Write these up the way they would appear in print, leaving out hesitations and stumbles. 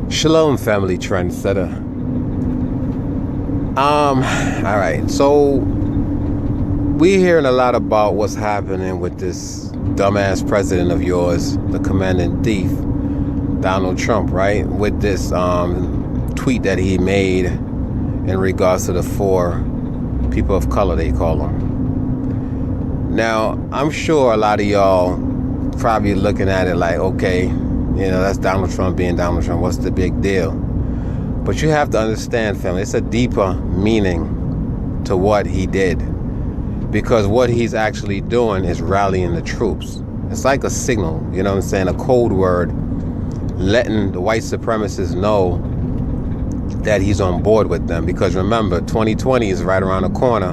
Shalom, family trendsetter. All right. So we're hearing a lot about what's happening with this dumbass president of yours, the commanding thief, Donald Trump, right? With this tweet that he made in regards to the 4 people of color, they call them. Now, I'm sure a lot of y'all probably looking at it like, okay, that's Donald Trump being Donald Trump. What's the big deal? But you have to understand, family, it's a deeper meaning to what he did. Because what he's actually doing is rallying the troops. It's like a signal, a code word, letting the white supremacists know that he's on board with them. Because remember, 2020 is right around the corner,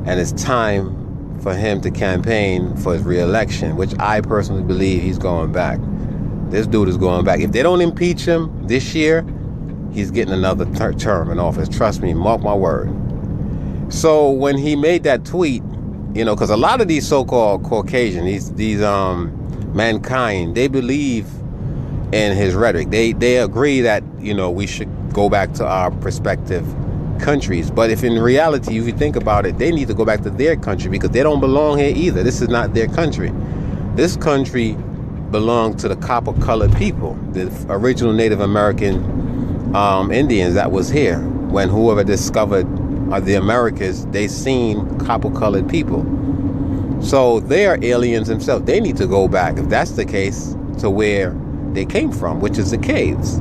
and it's time for him to campaign for his re-election, which I personally believe he's going back. This dude is going back. If they don't impeach him this year, he's getting another term in office. Trust me, mark my word. So when he made that tweet, because a lot of these so-called Caucasian, these mankind, they believe in his rhetoric. They agree that, we should go back to our respective countries. But if in reality, if you think about it, they need to go back to their country because they don't belong here either. This is not their country. This country belonged to the copper-colored people, the original Native American Indians that was here. When whoever discovered the Americas, they seen copper-colored people. So they are aliens themselves. They need to go back, if that's the case, to where they came from, which is the caves.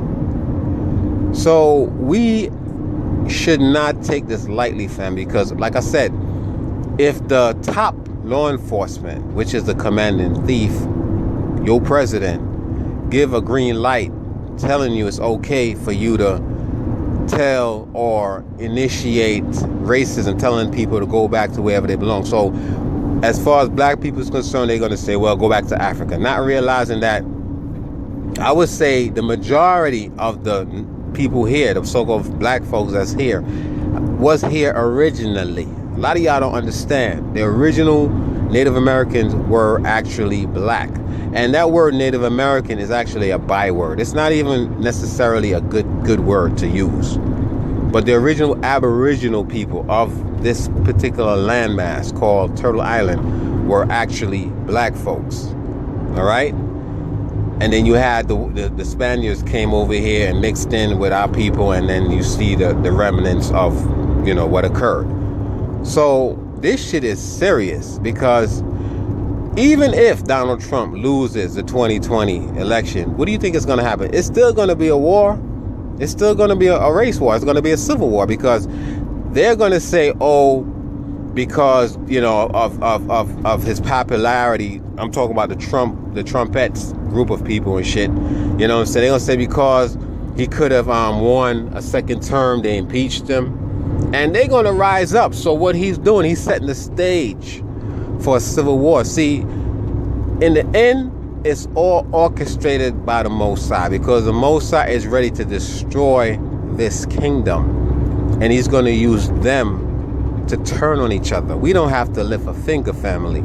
So we should not take this lightly, fam, because like I said, if the top law enforcement, which is the commanding thief, your president, give a green light telling you it's okay for you to tell or initiate racism, telling people to go back to wherever they belong. So as far as black people is concerned, they're going to say, well, go back to Africa, not realizing that I would say the majority of the people here, the so-called black folks that's here, was here originally. A lot of y'all don't understand. The original Native Americans were actually black. And that word Native American is actually a byword. It's not even necessarily a good word to use. But the original Aboriginal people of this particular landmass called Turtle Island were actually black folks. All right? And then you had the Spaniards came over here and mixed in with our people, and then you see the remnants of, what occurred. So this shit is serious because even if Donald Trump loses the 2020 election, what do you think is going to happen? It's still going to be a war. It's still going to be a race war. It's going to be a civil war because they're going to say, oh, because, of his popularity. I'm talking about the Trumpettes group of people and shit. So they're going to say because he could have won a second term, they impeached him. And they're going to rise up. So what he's doing, he's setting the stage for a civil war. See, in the end, it's all orchestrated by the Mossad because the Mossad is ready to destroy this kingdom. And he's going to use them to turn on each other. We don't have to lift a finger, family.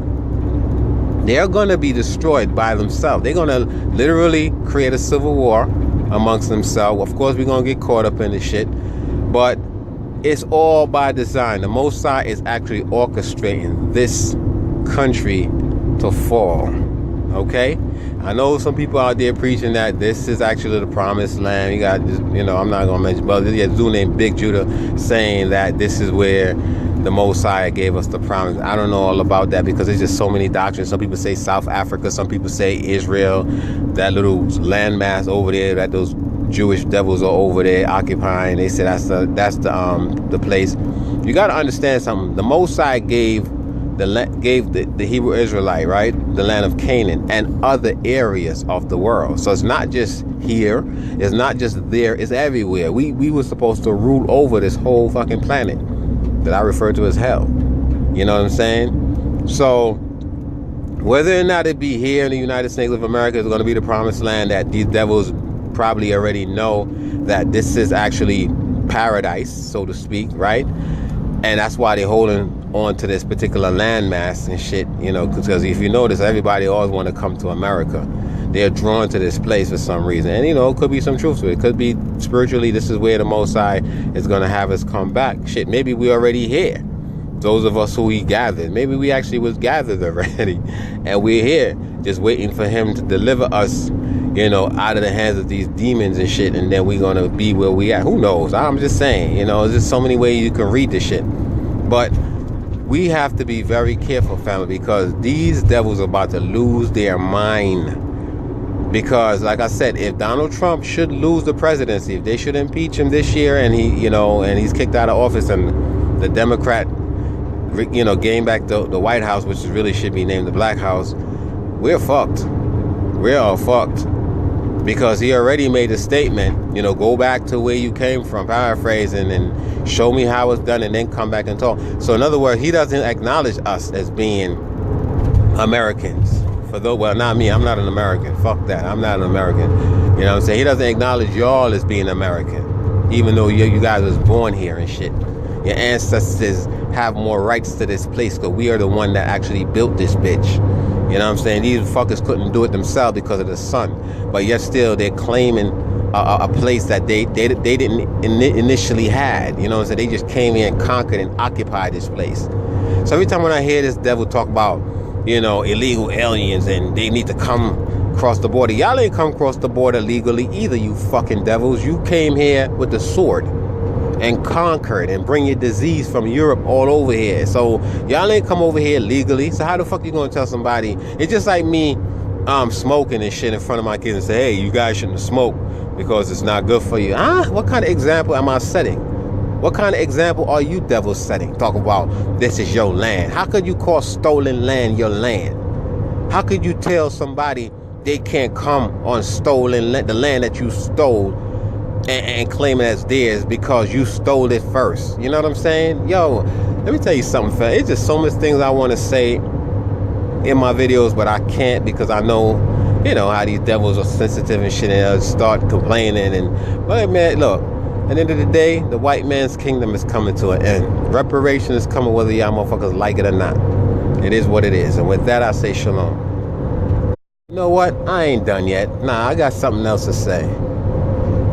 They're going to be destroyed by themselves. They're going to literally create a civil war amongst themselves. Of course, we're going to get caught up in the shit. But it's all by design. The Mossad is actually orchestrating this country to fall. Okay? I know some people out there preaching that this is actually the promised land. You got, I'm not going to mention, but there's a dude named Big Judah saying that this is where the Mossad gave us the promise. I don't know all about that because there's just so many doctrines. Some people say South Africa. Some people say Israel. That little landmass over there, that those Jewish devils are over there occupying. They say that's the place. You got to understand something. The Mossad gave the Hebrew Israelite, right, the land of Canaan and other areas of the world. So it's not just here, it's not just there, it's everywhere. We were supposed to rule over this whole fucking planet that I refer to as hell. You know what I'm saying? So whether or not it be here in the United States of America is going to be the promised land that these devils probably already know that this is actually paradise, so to speak, right? And that's why they're holding on to this particular landmass and shit, because if you notice, everybody always want to come to America. they're drawn to this place for some reason. And, it could be some truth to it. It could be spiritually, this is where the Most High is going to have us come back. Shit, maybe we already here. Those of us who he gathered. Maybe we actually was gathered already. And we're here just waiting for him to deliver us, out of the hands of these demons and shit. And then we're going to be where we at. Who knows? I'm just saying, there's just so many ways you can read this shit. But we have to be very careful, family, because these devils are about to lose their mind. Because, like I said, if Donald Trump should lose the presidency, if they should impeach him this year and and he's kicked out of office and the Democrat, gained back the White House, which really should be named the Black House, we're fucked. We are fucked. Because he already made a statement, go back to where you came from, paraphrasing, and show me how it's done and then come back and talk. So in other words, he doesn't acknowledge us as being Americans. Well, not me. I'm not an American. Fuck that. I'm not an American. You know what I'm saying? He doesn't acknowledge y'all as being American, even though you guys was born here and shit. Your ancestors have more rights to this place because we are the one that actually built this bitch. You know what I'm saying? These fuckers couldn't do it themselves because of the sun, but yet still they're claiming a place that they didn't initially had. You know what I'm saying? They just came in, conquered, and occupied this place. So every time when I hear this devil talk about illegal aliens and they need to come cross the border. Y'all ain't come across the border legally either, you fucking devils. You came here with the sword and conquered and bring your disease from Europe all over here. So y'all ain't come over here legally. So how the fuck you gonna tell somebody? It's just like me smoking and shit in front of my kids and say, hey, you guys shouldn't smoke because it's not good for you. What kind of example am I setting? What kind of example are you devils setting? Talk about this is your land. How could you call stolen land your land? How could you tell somebody they can't come on stolen land, the land that you stole, and claim it as theirs because you stole it first? You know what I'm saying? Yo, let me tell you something, fam. It's just so much things I want to say in my videos, but I can't because I know, how these devils are sensitive and shit, and they'll start complaining. But man, look. At the end of the day, the white man's kingdom is coming to an end. Reparation is coming whether y'all motherfuckers like it or not. It is what it is. And with that, I say shalom. You know what? I ain't done yet. Nah, I got something else to say.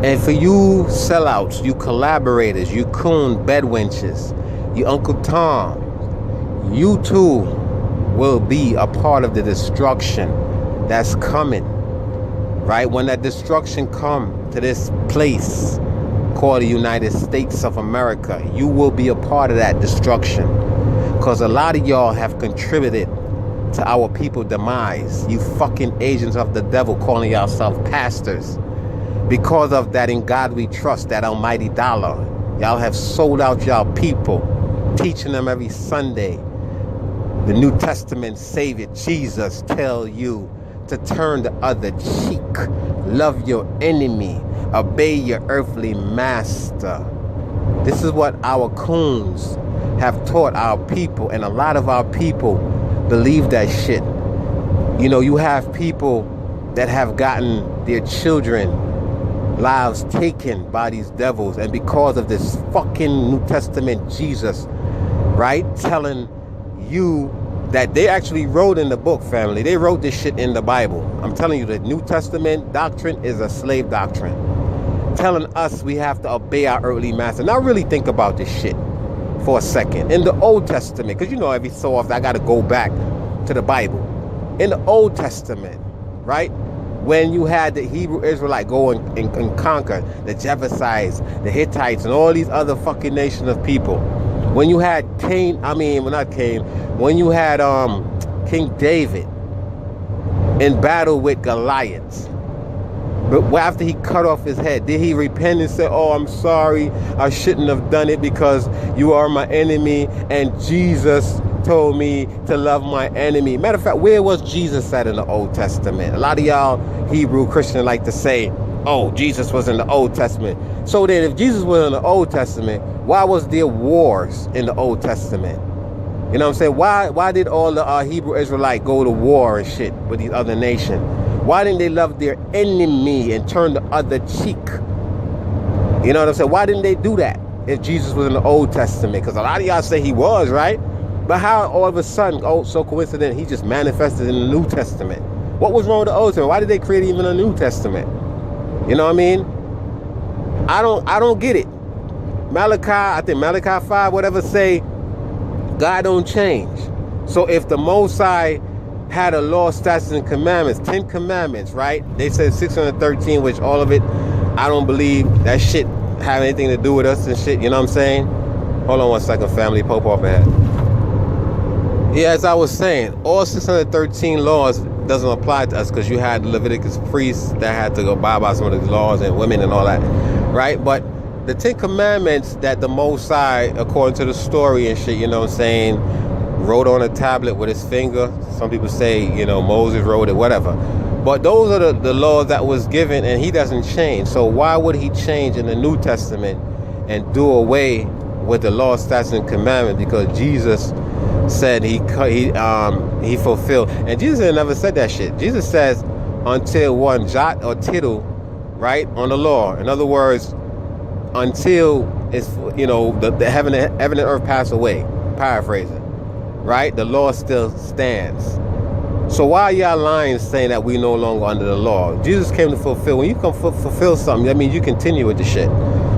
And for you sellouts, you collaborators, you coon bedwenches, you Uncle Tom, you too will be a part of the destruction that's coming. Right? When that destruction come to this place called the United States of America, you will be a part of that destruction, because a lot of y'all have contributed to our people's demise. You fucking agents of the devil calling yourselves pastors. Because of that in God we trust, that almighty dollar, y'all have sold out y'all people, teaching them every Sunday the New Testament Savior Jesus tell you to turn the other cheek, love your enemy, obey your earthly master. This is what our coons have taught our people, and a lot of our people believe that shit. You have people that have gotten their children lives taken by these devils, and because of this fucking New Testament Jesus, right, telling you that they actually wrote in the book, family. They wrote this shit in the Bible. I'm telling you, the New Testament doctrine is a slave doctrine, telling us we have to obey our earthly master. Now really think about this shit for a second. In the Old Testament, because every so often I got to go back to the Bible. In the Old Testament, right, when you had the Hebrew Israelite go and conquer the Jebusites, the Hittites, and all these other fucking nations of people. When you had when you had King David in battle with Goliath. But after he cut off his head, did he repent and say, oh, I'm sorry, I shouldn't have done it because you are my enemy and Jesus told me to love my enemy? Matter of fact, where was Jesus at in the Old Testament? A lot of y'all Hebrew Christians like to say, oh, Jesus was in the Old Testament. So then if Jesus was in the Old Testament, why was there wars in the Old Testament? You know what I'm saying? Why did all the Hebrew Israelites go to war and shit with these other nations? Why didn't they love their enemy and turn the other cheek? You know what I'm saying? Why didn't they do that if Jesus was in the Old Testament? Because a lot of y'all say he was, right? But how all of a sudden, so coincident, he just manifested in the New Testament? What was wrong with the Old Testament? Why did they create even a New Testament? You know what I mean? I don't get it. Malachi, I think Malachi 5, whatever, say God don't change. So if the Most High had a law, statutes, and commandments, 10 commandments, right? They said 613, which all of it, I don't believe that shit have anything to do with us and shit, you know what I'm saying? Hold on one second, family, Pope off ahead. Yeah, as I was saying, all 613 laws doesn't apply to us because you had Leviticus priests that had to abide by some of these laws and women and all that, right? But the 10 commandments that the Most High, according to the story and shit, you know what I'm saying, wrote on a tablet with his finger. Some people say, you know, Moses wrote it, whatever. But those are the laws that was given, and he doesn't change. So why would he change in the New Testament and do away with the law, statutes, and commandments? Because Jesus said he fulfilled. And Jesus never said that shit. Jesus says, until one jot or tittle, right, on the law. In other words, until it's, you know, the heaven and earth pass away. Paraphrasing. Right? The law still stands. So why are y'all lying saying that we no longer under the law? Jesus came to fulfill. When you come fulfill something, that means you continue with the shit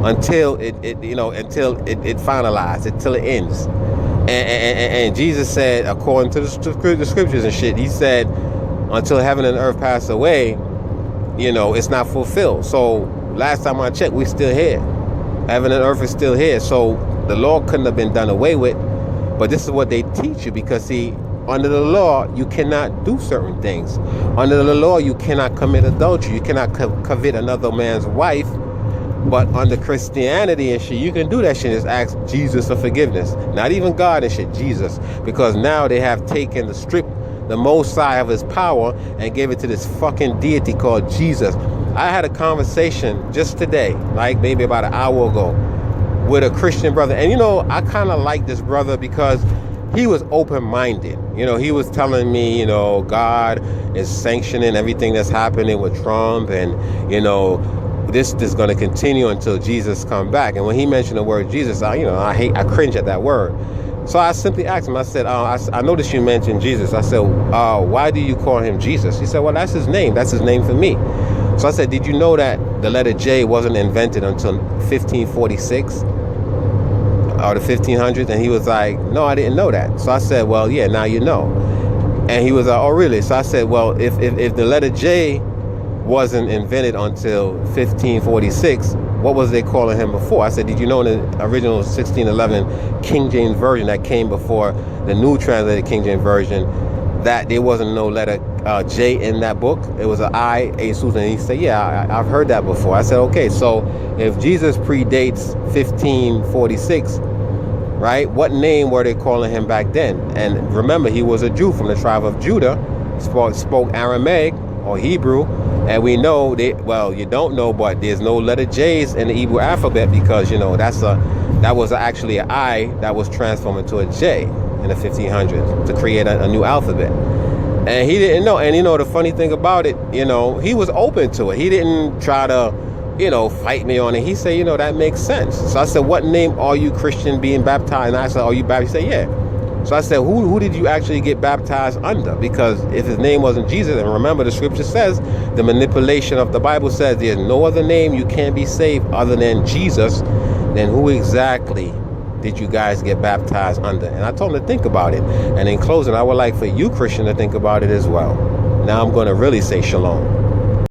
until it finalized, until it ends. And Jesus said, according to the scriptures and shit, he said, until heaven and earth pass away, you know, it's not fulfilled. So last time I checked, we still here. Heaven and earth is still here. So the law couldn't have been done away with. But this is what they teach you, because see, under the law, you cannot do certain things. Under the law, you cannot commit adultery. You cannot covet another man's wife. But under Christianity and shit, you can do that shit. Just ask Jesus for forgiveness. Not even God and shit, Jesus. Because now they have taken the Most High of his power and gave it to this fucking deity called Jesus. I had a conversation just today, like maybe about an hour ago, with a Christian brother. And, you know, I kind of like this brother because he was open-minded. You know, he was telling me, you know, God is sanctioning everything that's happening with Trump, and, you know, this is going to continue until Jesus come back. And when he mentioned the word Jesus, I cringe at that word. So I simply asked him, I said, I noticed you mentioned Jesus. I said, why do you call him Jesus? He said, well, that's his name. That's his name for me. So I said, did you know that the letter J wasn't invented until 1546 or the 1500s? And he was like, no, I didn't know that. So I said, well, yeah, now you know. And he was like, oh, really? So I said, well, if the letter J wasn't invented until 1546, what was they calling him before? I said, did you know in the original 1611 King James Version that came before the new translated King James Version, that there wasn't no letter J in that book? It was an I, A, Susan. And he said, yeah, I've heard that before. I said, okay, so if Jesus predates 1546, right, what name were they calling him back then? And remember, he was a Jew from the tribe of Judah, spoke Aramaic or Hebrew, and we know well, you don't know, but there's no letter J's in the Hebrew alphabet, because, you know, that was actually an I that was transformed into a J in the 1500s to create a new alphabet. And he didn't know. And, you know, the funny thing about it, you know, he was open to it. He didn't try to, you know, fight me on it. He said, you know, that makes sense. So I said, what name are you Christian being baptized? And I said, are you baptized? He said, yeah. So I said, who did you actually get baptized under? Because if his name wasn't Jesus, and remember the scripture says, the manipulation of the Bible says there's no other name you can be saved other than Jesus, then who exactly did you guys get baptized under? And I told him to think about it. And in closing, I would like for you, Christian, to think about it as well. Now I'm going to really say shalom.